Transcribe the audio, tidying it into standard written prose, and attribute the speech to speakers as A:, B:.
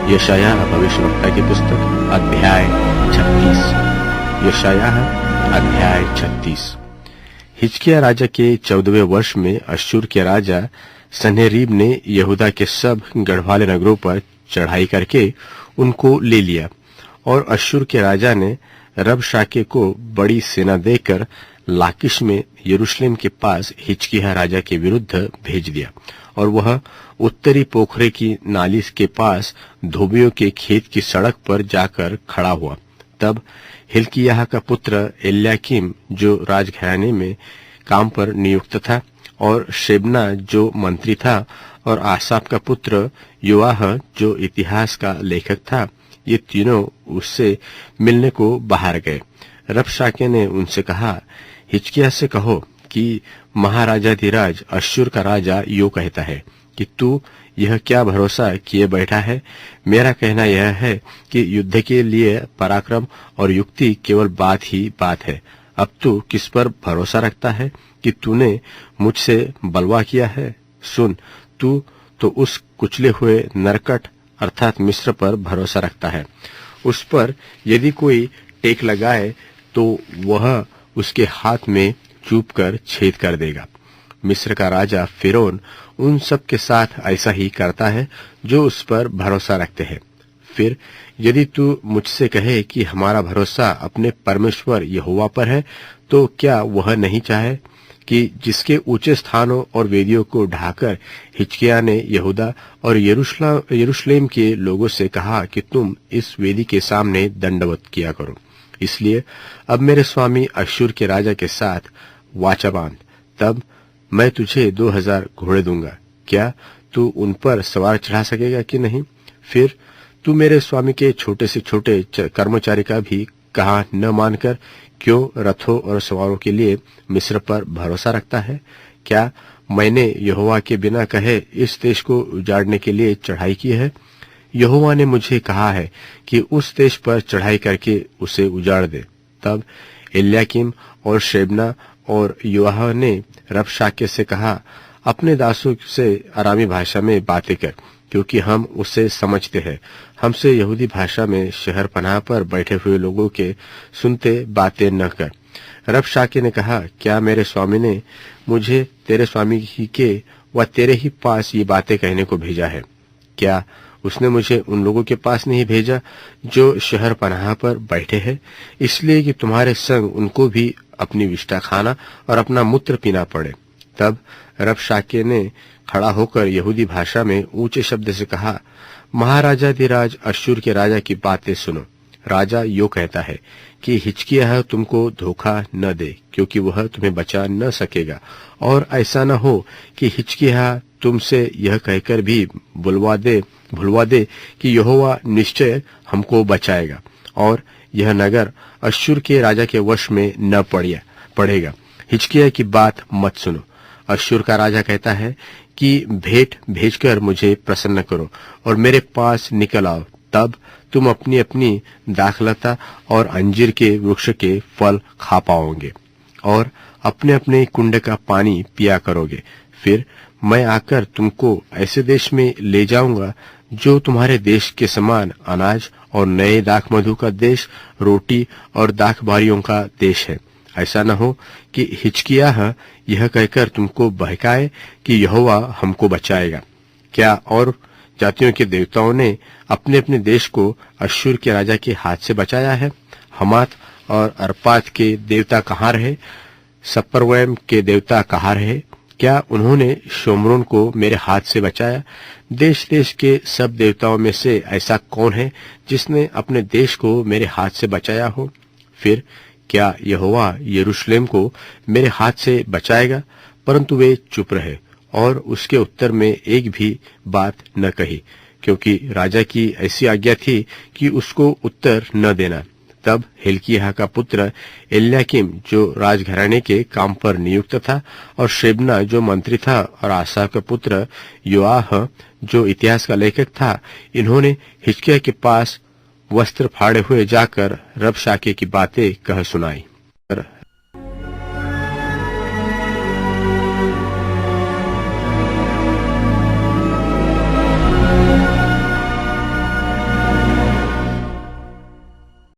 A: यशायाह भविष्यवक्ता की पुस्तक अध्याय 36। यशायाह अध्याय 36। हिजकिय्याह राजा के 14वें वर्ष में अश्शूर के राजा सन्हेरीब ने यहूदा के सब गढ़वाले नगरों पर चढ़ाई करके उनको ले लिया, और अश्शूर के राजा ने रबशाके को बड़ी सेना देकर लाकिश में यरूशलेम के पास हिजकिय्याह राजा के विरुद्ध भेज दिया, और वह उत्तरी पोखरे की नाली के पास धोबियों के खेत की सड़क पर जाकर खड़ा हुआ। तब हिल्किय्याह का पुत्र एल्याकीम जो राजघराने में काम पर नियुक्त था, और शेबना जो मंत्री था, और आसाफ का पुत्र योआह जो इतिहास का लेखक था, ये तीनों उससे मिलने को बाहर गए। रबशाके ने उनसे कहा, हिजकिय्याह से कहो कि महाराजाधिराज अश्शूर का राजा यो कहता है कि तू यह क्या भरोसा किए बैठा है। मेरा कहना यह है कि युद्ध के लिए पराक्रम और युक्ति केवल बात ही बात है। अब तू किस पर भरोसा रखता है कि तूने मुझसे बलवा किया है? सुन, तू तो उस कुचले हुए नरकट अर्थात मिस्र पर भरोसा रखता है। उस पर यदि कोई टेक लगाए तो वह उसके हाथ में चूप कर छेद कर देगा। मिस्र का राजा फिरौन उन सब के साथ ऐसा ही करता है जो उस पर भरोसा रखते हैं। फिर यदि तू मुझसे कहे कि हमारा भरोसा अपने परमेश्वर यहोवा पर है, तो क्या वह नहीं चाहे कि जिसके ऊंचे स्थानों और वेदियों को ढाकर हिजकिय्याह ने यहूदा और यरूशलेम के लोगों से कहा कि तुम इस वेदी के सामने दंडवत किया करो। इसलिए अब मेरे स्वामी अश्शूर के राजा के साथ वाचा बांध, तब मैं तुझे 2000 घोड़े दूंगा। क्या तू उन पर सवार चढ़ा सकेगा कि नहीं? फिर तू मेरे स्वामी के छोटे से छोटे कर्मचारी का भी कहा न मानकर क्यों रथों और सवारों के लिए मिस्र पर भरोसा रखता है? क्या मैंने यहोवा के बिना कहे इस देश को उजाड़ने के लिए चढ़ाई की है? यहोवा ने मुझे कहा है कि उस देश पर चढ़ाई करके उसे उजाड़ दे। तब एल्याकीम और शेबना और योआह ने रबशाके से कहा, अपने दासों से अरामी भाषा में बातें कर, क्योंकि हम उसे समझते हैं। हमसे यहूदी भाषा में शहर पनाह पर बैठे हुए लोगों के सुनते बातें न कर। रबशाके ने कहा, क्या मेरे स्वामी ने मुझे तेरे स्वामी ही के व तेरे ही पास ये बातें कहने को भेजा है? क्या उसने मुझे उन लोगों के पास नहीं भेजा जो शहर पनाह पर बैठे हैं, इसलिए कि तुम्हारे संग उनको भी अपनी विष्ठा खाना और अपना मूत्र पीना पड़े? तब रबशाके ने खड़ा होकर यहूदी भाषा में ऊंचे शब्द से कहा, महाराजाधिराज अश्शूर के राजा की बातें सुनो। राजा यो कहता है कि हिजकिय्याह तुमको धोखा न दे, क्योंकि वह तुम्हें बचा न सकेगा, और ऐसा न हो कि हिजकिय्याह तुमसे यह कहकर भी भुलवा दे कि यहोवा निश्चय हमको बचाएगा, और यह नगर अश्शूर के राजा के वश में न पड़ेगा। हिजकिय्याह की बात मत सुनो। अश्शूर का राजा कहता है कि भेंट भेजकर मुझे प्रसन्न करो और मेरे पास निकल आओ, तब तुम अपनी अपनी दाखलता और अंजीर के वृक्ष के फल खा पाओगे और अपने अपने कुंड का पानी पिया करोगे। फिर मैं आकर तुमको ऐसे देश में ले जाऊंगा जो तुम्हारे देश के समान अनाज और नए दाख मधु का देश, रोटी और दाख बारियों का देश है। ऐसा न हो कि हिजकिय्याह यह कहकर तुमको बहकाए कि यहोवा हमको बचाएगा। क्या और जातियों के देवताओं ने अपने अपने देश को अश्शूर के राजा के हाथ से बचाया है? हमात और अर्पाद के देवता कहाँ रहे? सपर्वैम के देवता कहाँ रहे? क्या उन्होंने शोम्रोन को मेरे हाथ से बचाया? देश देश के सब देवताओं में से ऐसा कौन है जिसने अपने देश को मेरे हाथ से बचाया हो? फिर क्या यहोवा यरूशलेम को मेरे हाथ से बचाएगा? परंतु वे चुप रहे और उसके उत्तर में एक भी बात न कही, क्योंकि राजा की ऐसी आज्ञा थी कि उसको उत्तर न देना। तब हिल्किय्याह का पुत्र एल्याकीम जो राजघराने के काम पर नियुक्त था, और शेबना जो मंत्री था, और आसाफ का पुत्र योआह जो इतिहास का लेखक था, इन्होंने हिजकिय्याह के पास वस्त्र फाड़े हुए जाकर रबशाके की बातें कह सुनाई।